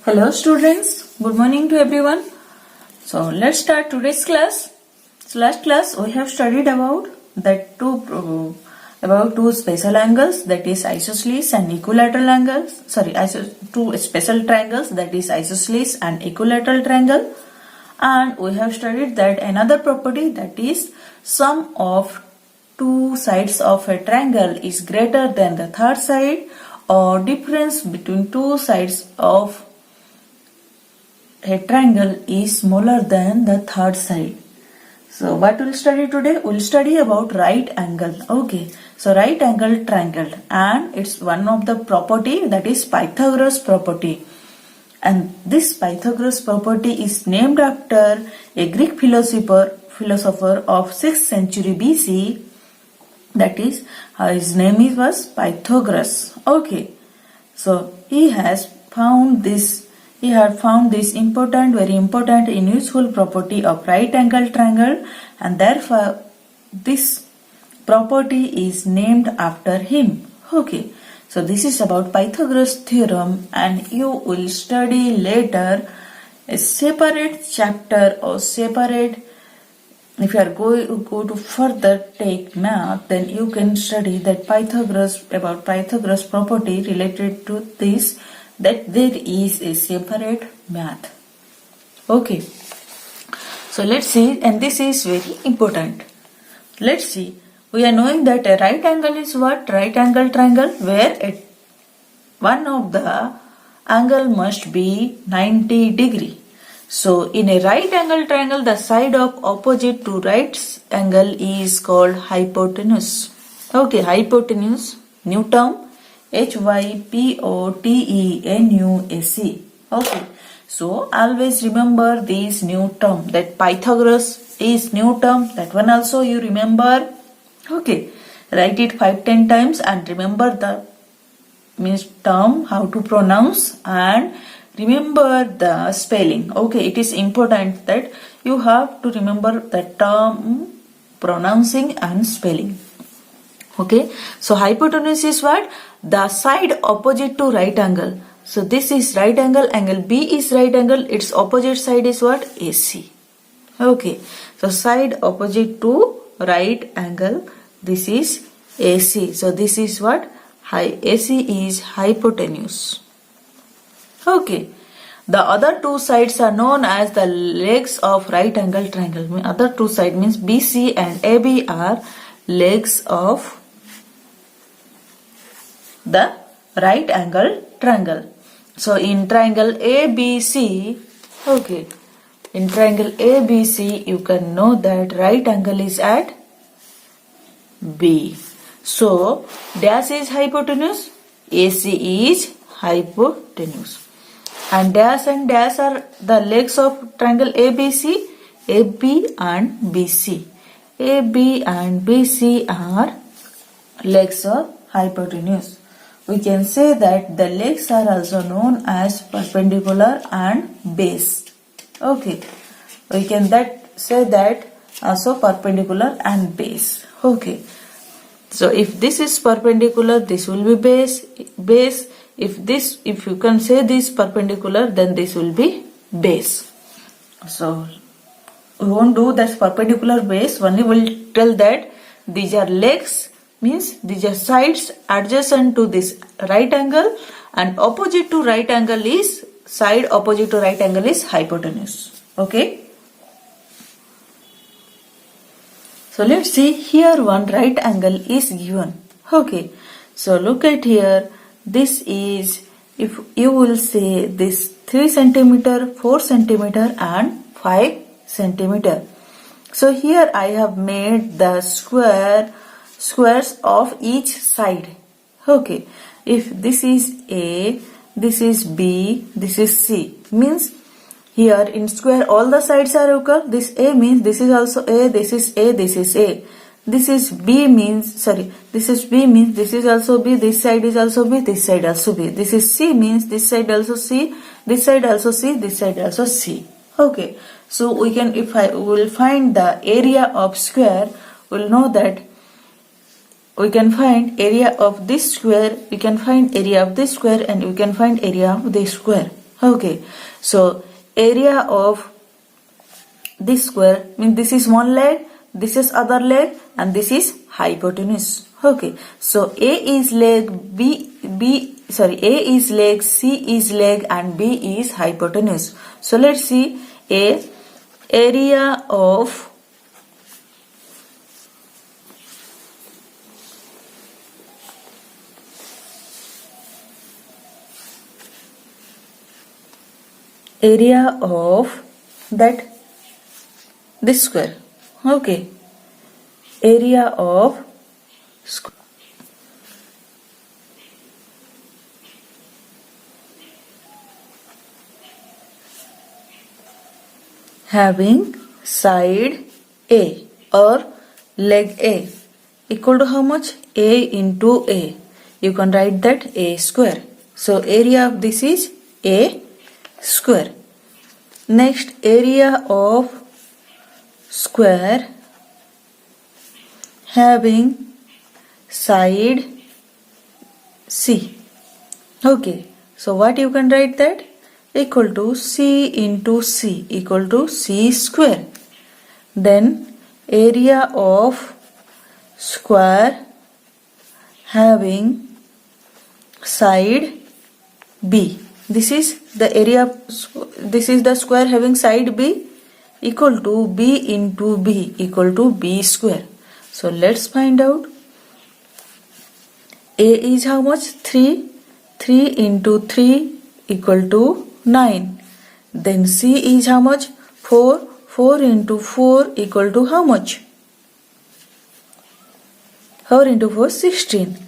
Hello students, good morning to everyone. So let's start today's class. So last class we have studied about two special angles, that is isosceles and equilateral angles. Two special triangles, that is isosceles and equilateral triangle. And we have studied that another property, that is sum of two sides of a triangle is greater than the third side, or difference between two sides of a triangle is smaller than the third side. So what we'll study today? We'll study about right angle. Okay. So right angle triangle, and it's one of the property, that is Pythagoras property. And this Pythagoras property is named after a Greek philosopher of 6th century BC. That is, his name was Pythagoras. Okay. So he had found this very important and useful property of right angle triangle, and therefore this property is named after him. Okay, so this is about Pythagoras theorem, and you will study later a separate chapter or separate. If you are go to further take math, then you can study that Pythagoras property related to this, that there is a separate math. Okay, so let's see, and this is very important. Let's see, we are knowing that a right angle is what? Right angle triangle, where one of the angle must be 90 degree. So in a right angle triangle, the side of opposite to right angle is called hypotenuse. Okay, hypotenuse, new term, Hypotenuse. Okay, so always remember this new term, that Pythagoras is new term, that one also you remember. Okay, write it 5-10 times and remember the term, how to pronounce, and remember the spelling. Okay, it is important that you have to remember the term, pronouncing and spelling. Okay, so hypotenuse is what? The side opposite to right angle. So this is right angle, angle B is right angle, its opposite side is what? AC. Okay, so side opposite to right angle, this is AC. So this is what? AC is hypotenuse. Okay, the other two sides are known as the legs of right angle triangle. Other two sides means BC and AB are legs of the right angle triangle. So in triangle ABC, okay, in triangle ABC you can know that right angle is at B. So dash is hypotenuse, AC is hypotenuse, and dash are the legs of triangle ABC, AB and BC. AB and BC are legs of hypotenuse. We can say that the legs are also known as perpendicular and base. Okay, we can say that also perpendicular and base. Okay, so if this is perpendicular, this will be base. If you can say this perpendicular, then this will be base. So we won't do that perpendicular base, only will tell that these are legs, means these are sides adjacent to this right angle, and opposite to right angle is side opposite to right angle is hypotenuse. Okay, so let's see, here one right angle is given. Okay, so look at here, this is, if you will say this 3 centimeter, 4 centimeter and 5 centimeter. So here I have made the squares of each side. Okay, if this is A, this is B, this is C, means here in square all the sides are equal. This A means this is also A, this is A, this is A. This is B means, this is B means this is also B, this side is also B, this side also B. This is C means this side also C, this side also C, this side also C. Okay, so we can, if I will find the area of square, we'll know that we can find area of this square, we can find area of this square, and we can find area of this square. Okay, so area of this square means this is one leg, this is other leg, and this is hypotenuse. Okay, so A is leg, A is leg, C is leg, and B is hypotenuse. So let's see area of that this square. Okay, area of having side A or leg A equal to how much? A into A. You can write that A square. So area of this is A square. Next, area of square having side C. Okay, so what you can write that? Equal to C into C equal to C square. Then area of square having side B. This is the area, this is the square having side B equal to B into B equal to B square. So let's find out. A is how much? 3. 3 into 3 equal to 9. Then C is how much? 4. 4 into 4 equal to how much? 4 into 4, 16.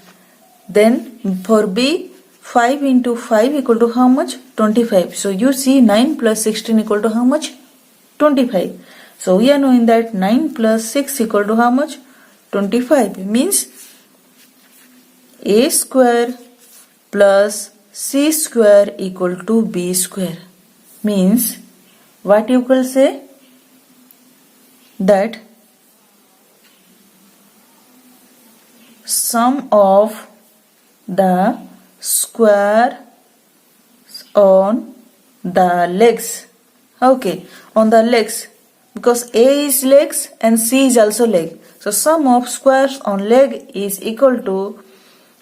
Then for B, 5 into 5 equal to how much? 25. So you see 9 plus 16 equal to how much? 25. So we are knowing that 9 plus 6 equal to how much? 25. Means A square plus C square equal to B square. Means what you will say? That sum of the square on the legs. Okay, on the legs, because A is legs and C is also leg. So sum of squares on leg is equal to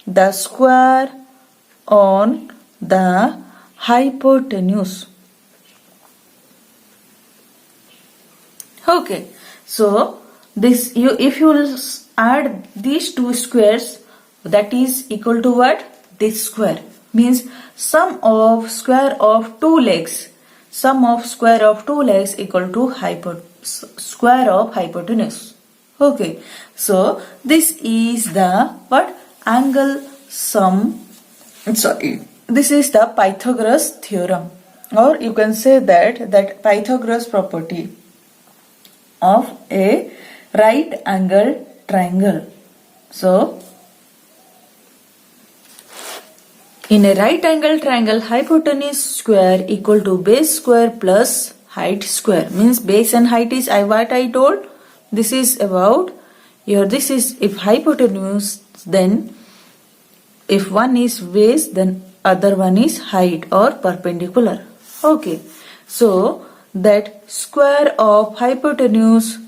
the square on the hypotenuse. Okay, so this if you will add these two squares, that is equal to what? This square. Means sum of square of two legs. Sum of square of two legs equal to square of hypotenuse. Okay, so this is the what? Angle sum. Sorry, this is the Pythagoras theorem, or you can say that Pythagoras property of a right angle triangle. So in a right angle triangle, hypotenuse square equal to base square plus height square. Means base and height is what I told. This is about your, this is if hypotenuse, then if one is base, then other one is height or perpendicular. Okay, so that square of hypotenuse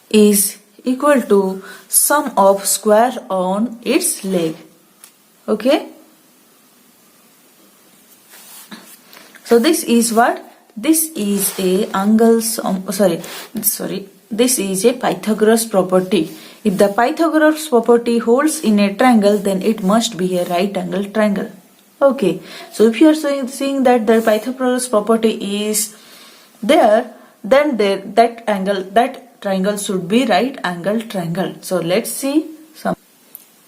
is equal to sum of square on its leg. Okay, so this is what? This is a angle sum, this is a Pythagoras property. If the Pythagoras property holds in a triangle, then it must be a right angle triangle. Okay, so if you are seeing that the Pythagoras property is there, then that triangle should be right angle triangle. So let's see some.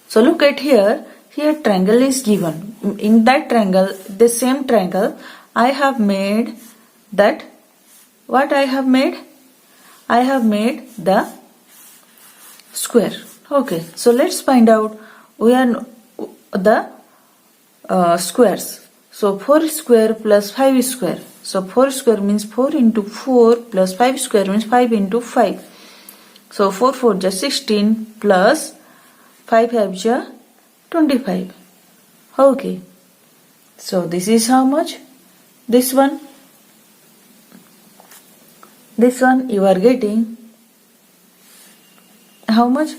So look at here. Here triangle is given. In that triangle, the same triangle, I have made that. What I have made? I have made the square. Okay, so let's find out. We are the squares. So 4 square plus 5 square. So 4 square means 4 into 4 plus 5 square means 5 into 5. So 4 4 just 16 plus 5 5 just 25. Okay. So this is how much? This one you are getting how much?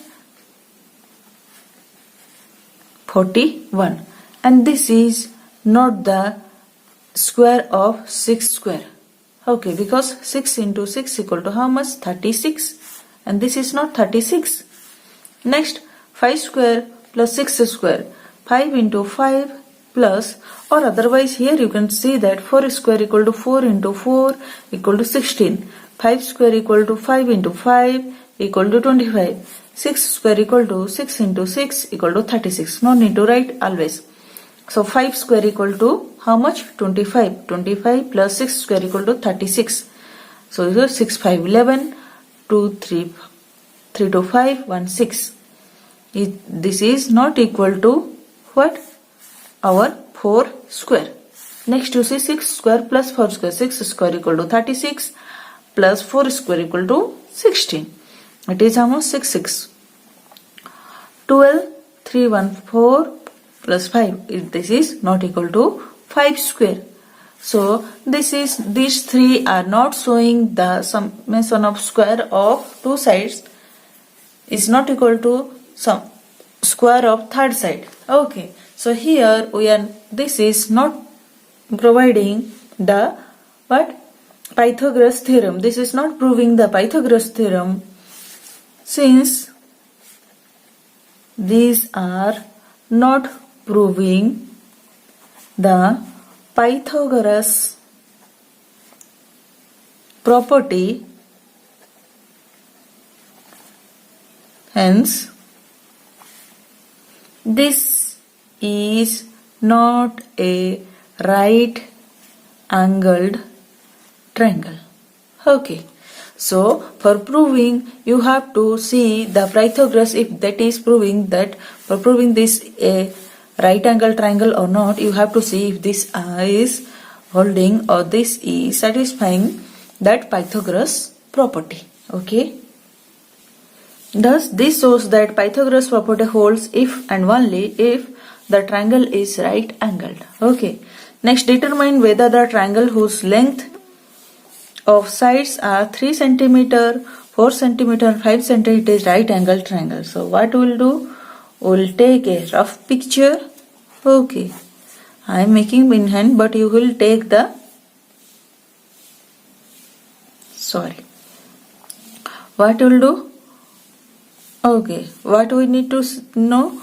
41. And this is not the square of 6 square. Okay, because 6 into 6 equal to how much? 36. And this is not 36. Next, 5 square plus 6 square. 5 into 5 plus, or otherwise here you can see that 4 square equal to 4 into 4 equal to 16. 5 square equal to 5 into 5 equal to 25. 6 square equal to 6 into 6 equal to 36. No need to write always. So 5 square equal to how much? 25. 25 plus 6 square equal to 36. So here 6 5 11, 2 3 3 to 5 1 6. This is not equal to what? Our 4 square. Next you see 6 square plus 4 square. 6 square equal to 36 plus 4 square equal to 16. It is almost 6 6. 12 3 1 4 plus 5. This is not equal to 5 square. So these three are not showing the summation of square of two sides is not equal to some square of third side. Okay. So here this is not providing the what? Pythagoras theorem. This is not proving the Pythagoras theorem, since these are not proving the Pythagoras property. Hence, this is not a right angled triangle. Okay. So for proving you have to see the Pythagoras, if that is proving that for proving this a right angle triangle or not, you have to see if this is holding or this is satisfying that Pythagoras property. Okay. Thus this shows that Pythagoras property holds if and only if the triangle is right angled. Okay. Next, determine whether the triangle whose length of sides are 3 cm, 4 cm and 5 cm is right angle triangle. So what we'll do? We'll take a rough picture. Okay. I am making in hand, but you will take the what we'll do? Okay. What we need to know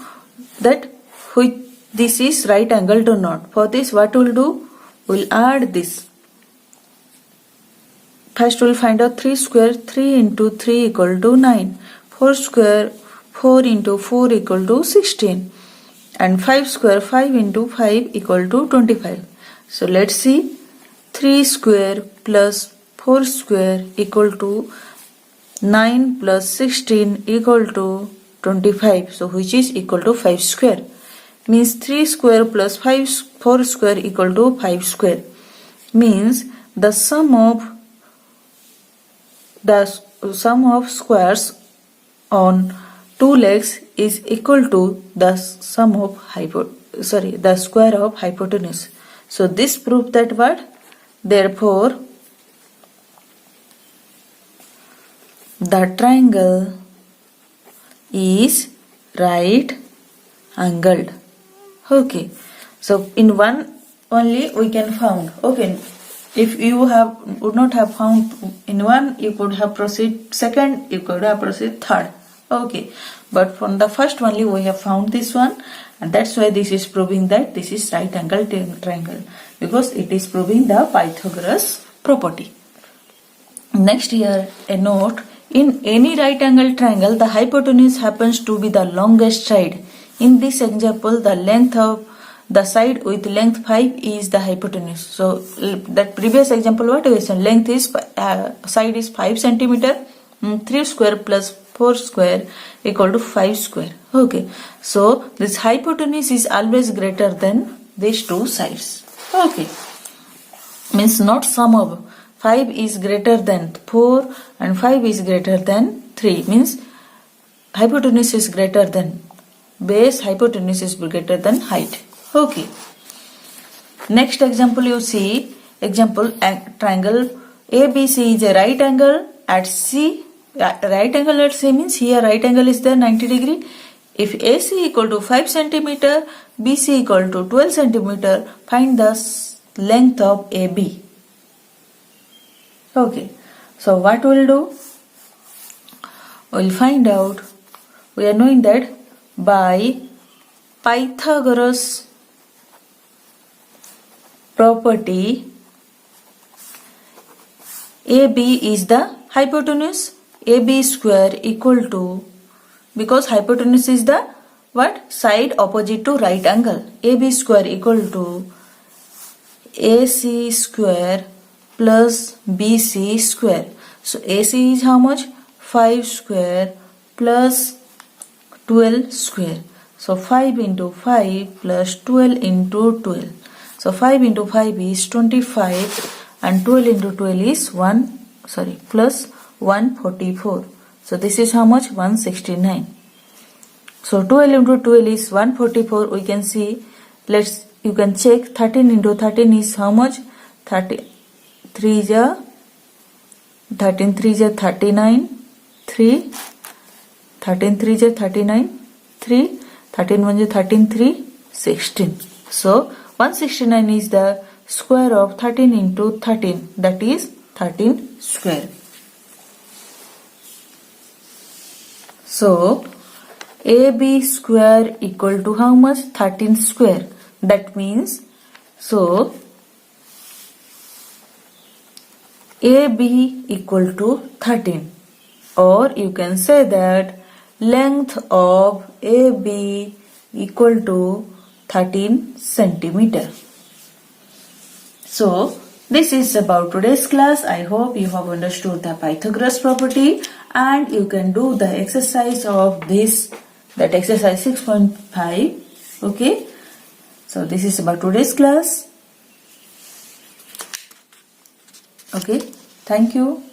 that which this is right angle or not. For this what we'll do? We'll add this. First we'll find out 3 square. 3 into 3 equal to 9. 4 square. 4 into 4 equal to 16. And 5 square. 5 into 5 equal to 25. So let's see. 3 square plus 4 square equal to 9 plus 16 equal to 25. So which is equal to 5 square. Means 3 square plus 4 square equal to 5 square. Means the sum of squares on two legs is equal to the sum of the square of hypotenuse. So this proves that what? Therefore, the triangle is right angled. Okay. So in one only we can found. Okay. If you would not have found in one, you could have proceed second, you could have proceed third. Okay. But from the first only we have found this one, and that's why this is proving that this is right angle triangle, because it is proving the Pythagoras property. Next here a note. In any right angle triangle, the hypotenuse happens to be the longest side. In this example, the length of the side with length 5 is the hypotenuse. So that previous example, what we said, length is side is 5 cm. 3 square plus 4 square equal to 5 square. Okay. So this hypotenuse is always greater than these two sides. Okay. Means not sum of 5 is greater than 4 and 5 is greater than 3. Means hypotenuse is greater than base, hypotenuse is greater than height. Okay. Next example you see, example triangle ABC is a right angle at C. Right angle at C means here right angle is there 90 degree. If AC equal to 5 centimeter, BC equal to 12 centimeter, find the length of AB. Okay, so what we'll do? We'll find out. We are knowing that by Pythagoras property, AB is the hypotenuse. AB square equal to, because hypotenuse is the what? Side opposite to right angle. AB square equal to AC square plus BC square. So AC is how much? 5 square plus 12 square. So 5 into 5 plus 12 into 12. So 5 into 5 is 25 and 12 into 12 is plus 144. So this is how much? 169. So 12 into 12 is 144. We can see, you can check 13 into 13 is how much? 13 3 39, 3, 13 3 39, 3, 13 1 13 3, 16. So 169 is the square of 13 into 13, that is 13 square. So AB square equal to how much? 13 square. That means, so AB equal to 13, or you can say that length of AB equal to 13 centimeter. So this is about today's class. I hope you have understood the Pythagoras property and you can do the exercise of this, that exercise 6.5. Okay. So this is about today's class. Okay. Thank you.